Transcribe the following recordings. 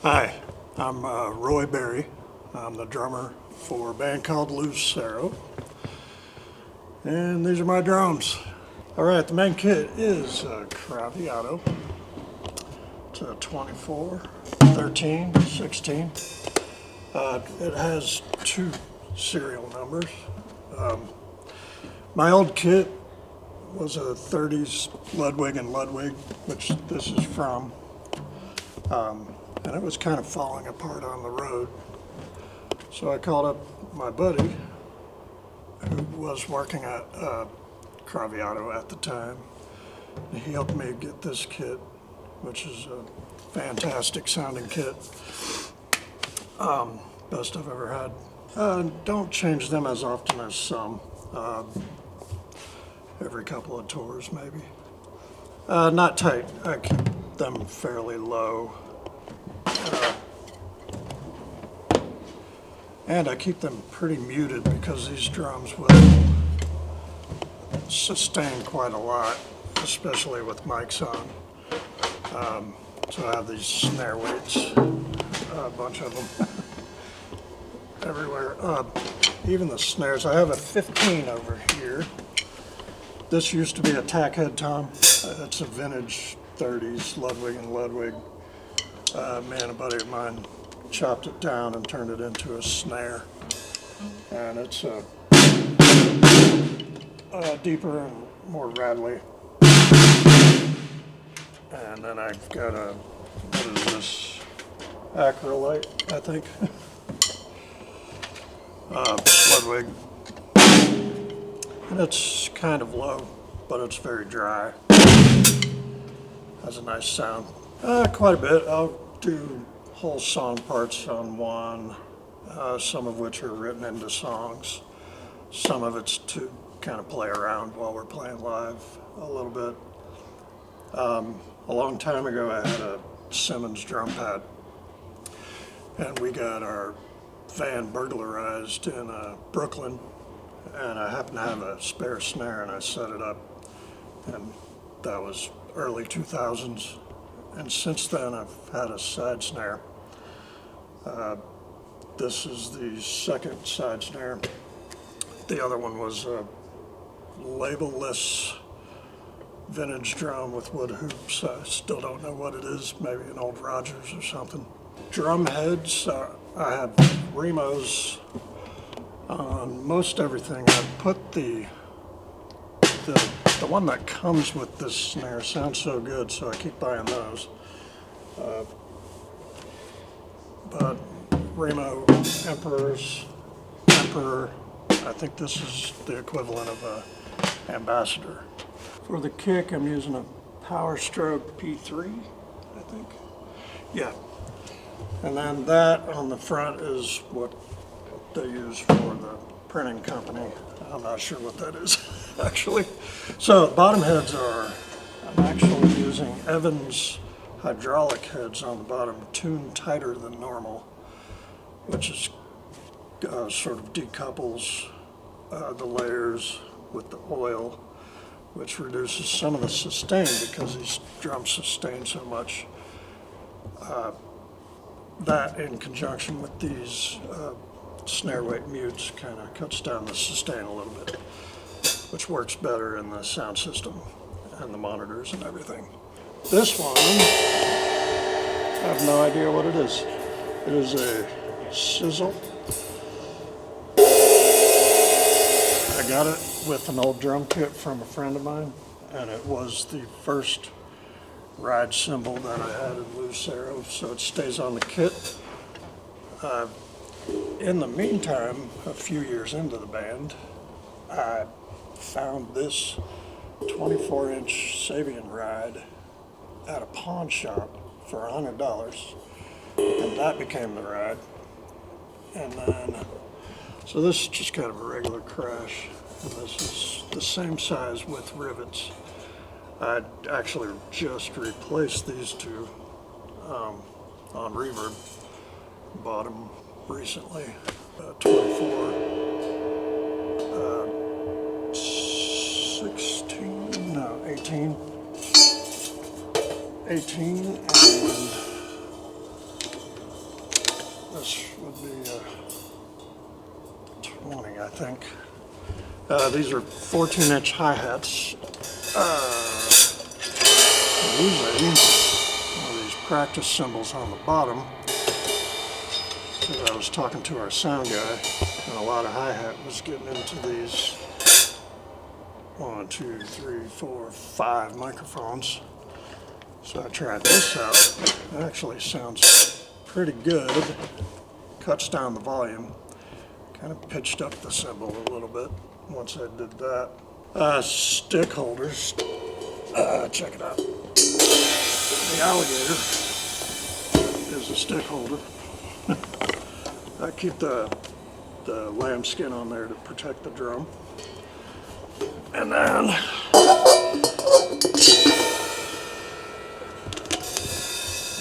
Hi, I'm Roy Berry. I'm the drummer for a band called Lucero, and these are my drums. All right, the main kit is a Craviotto. It's a 24, 13, 16. It has two serial numbers. My old kit was a 30s Ludwig and Ludwig, which this is from. And it was kind of falling apart on the road. So I called up my buddy, who was working at Craviotto at the time. And he helped me get this kit, which is a fantastic sounding kit. Best I've ever had. Don't change them as often as some. Every couple of tours, maybe. Not tight. I keep them fairly low. And I keep them pretty muted because these drums will sustain quite a lot, especially with mics on. So I have these snare weights, a bunch of them everywhere. Even the snares, I have a 15 over here. This used to be a tack head tom. It's a vintage 30s Ludwig and Ludwig. A buddy of mine chopped it down and turned it into a snare. And it's deeper and more rattly. And then I've got a, what is this? Acrolite, I think. Ludwig. And it's kind of low, but it's very dry. Has a nice sound. Quite a bit. I'll do whole song parts on one, some of which are written into songs. Some of it's to kind of play around while we're playing live a little bit. A long time ago I had a Cymbals drum pad, and we got our van burglarized in Brooklyn, and I happened to have a spare snare and I set it up, and that was early 2000s. And since then I've had a side snare. This is the second side snare. The other one was a label-less vintage drum with wood hoops. I still don't know what it is, maybe an old Rogers or something. Drumheads, I have Remos on most everything. I put the one that comes with this snare sounds so good, so I keep buying those. But Remo Emperors, Emperor, I think this is the equivalent of a Ambassador. For the kick, I'm using a Power Stroke P3, I think. Yeah. And then that on the front is what they use for the printing company. I'm not sure what that is, actually. So bottom heads are, I'm actually using Evans hydraulic heads on the bottom, tuned tighter than normal, which is sort of decouples the layers with the oil, which reduces some of the sustain because these drums sustain so much. That in conjunction with these snare weight mutes kind of cuts down the sustain a little bit, which works better in the sound system and the monitors and everything. This one, I have no idea what it is. It is a Sizzle. I got it with an old drum kit from a friend of mine, and it was the first ride cymbal that I had in Lucero, so it stays on the kit. In the meantime, a few years into the band, I found this 24-inch Sabian ride at a pawn shop for $100, and that became the ride. And then, so this is just kind of a regular crash, and this is the same size with rivets. I actually just replaced these two on reverb. Bought them recently. 24, 16, no, 18, and 20, I think. These are 14-inch hi-hats. Using one of these practice cymbals on the bottom. I was talking to our sound guy, and a lot of hi-hat was getting into these 1, 2, 3, 4, 5 microphones. So I tried this out. It actually sounds pretty good. Cuts down the volume. Kind of pitched up the cymbal a little bit once I did that. Stick holders. Check it out. The alligator is a stick holder. I keep the lamb skin on there to protect the drum. And then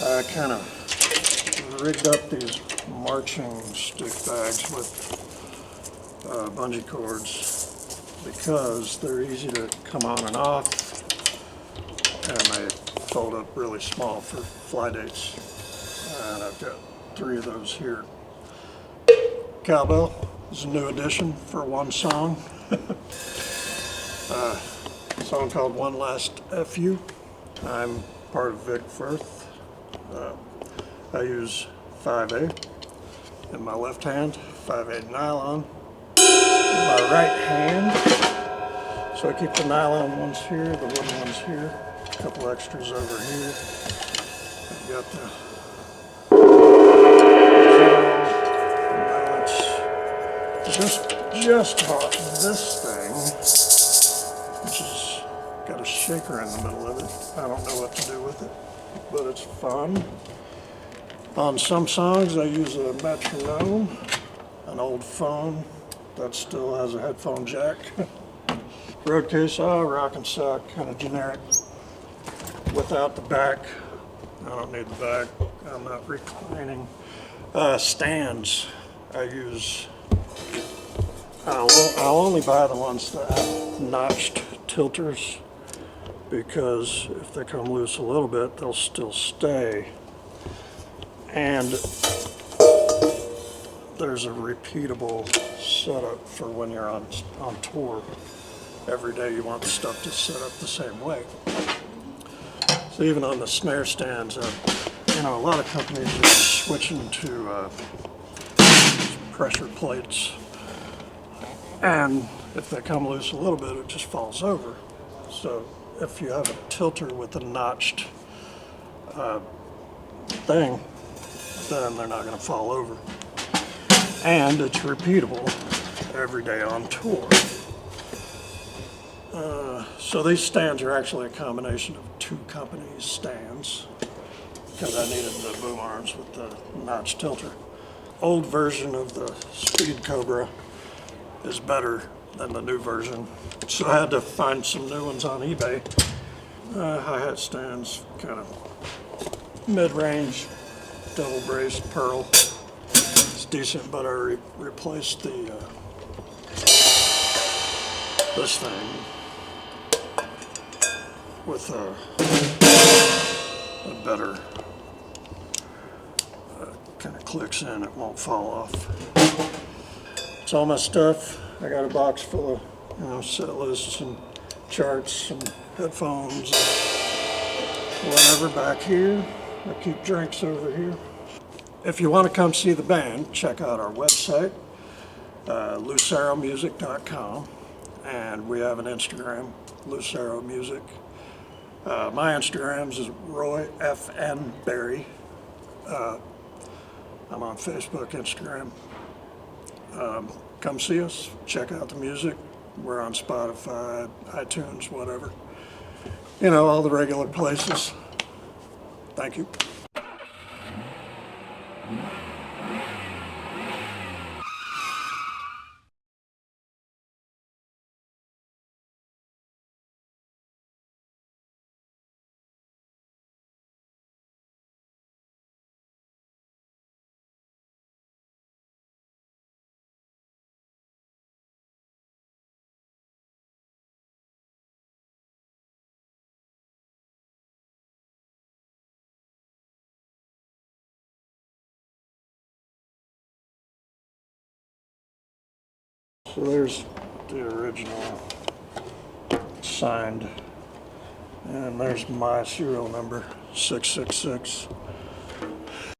I kind of rigged up these marching stick bags with bungee cords because they're easy to come on and off, and they fold up really small for fly dates. And I've got 3 of those here. Cowbell is a new addition for one song. A song called One Last FU. I'm part of Vic Firth. I use 5/8 in my left hand, 5/8 nylon in my right hand. So I keep the nylon ones here, the wooden ones here, a couple extras over here. I've got the just bought this thing, which has got a shaker in the middle of it. I don't know what to do with it, but it's fun. On some songs I use a metronome, an old phone that still has a headphone jack. Road case, rock and sock, kind of generic, without the back. I don't need the back, I'm not reclining. Stands, I use, I'll only buy the ones that have notched tilters, because if they come loose a little bit, they'll still stay. And there's a repeatable setup for when you're on tour. Every day you want the stuff to set up the same way. So even on the snare stands, a lot of companies are switching to pressure plates. And if they come loose a little bit, it just falls over. So if you have a tilter with a notched thing, then they're not going to fall over. And it's repeatable every day on tour. So these stands are actually a combination of 2 companies' stands, because I needed the boom arms with the notch tilter. Old version of the Speed Cobra is better than the new version, so I had to find some new ones on eBay. Hi-hat stands, kind of mid-range, double-braced pearl. It's decent, but I replaced this thing with a better, kind of clicks in, it won't fall off. It's all my stuff. I got a box full of set lists and charts and headphones and whatever back here. I keep drinks over here. If you want to come see the band, check out our website, luceromusic.com, and we have an Instagram, Lucero Music. My Instagram's is Roy FN Berry. I'm on Facebook, Instagram. Come see us, check out the music. We're on Spotify, iTunes, whatever. All the regular places. Thank you. So there's the original signed, and there's my serial number, 666.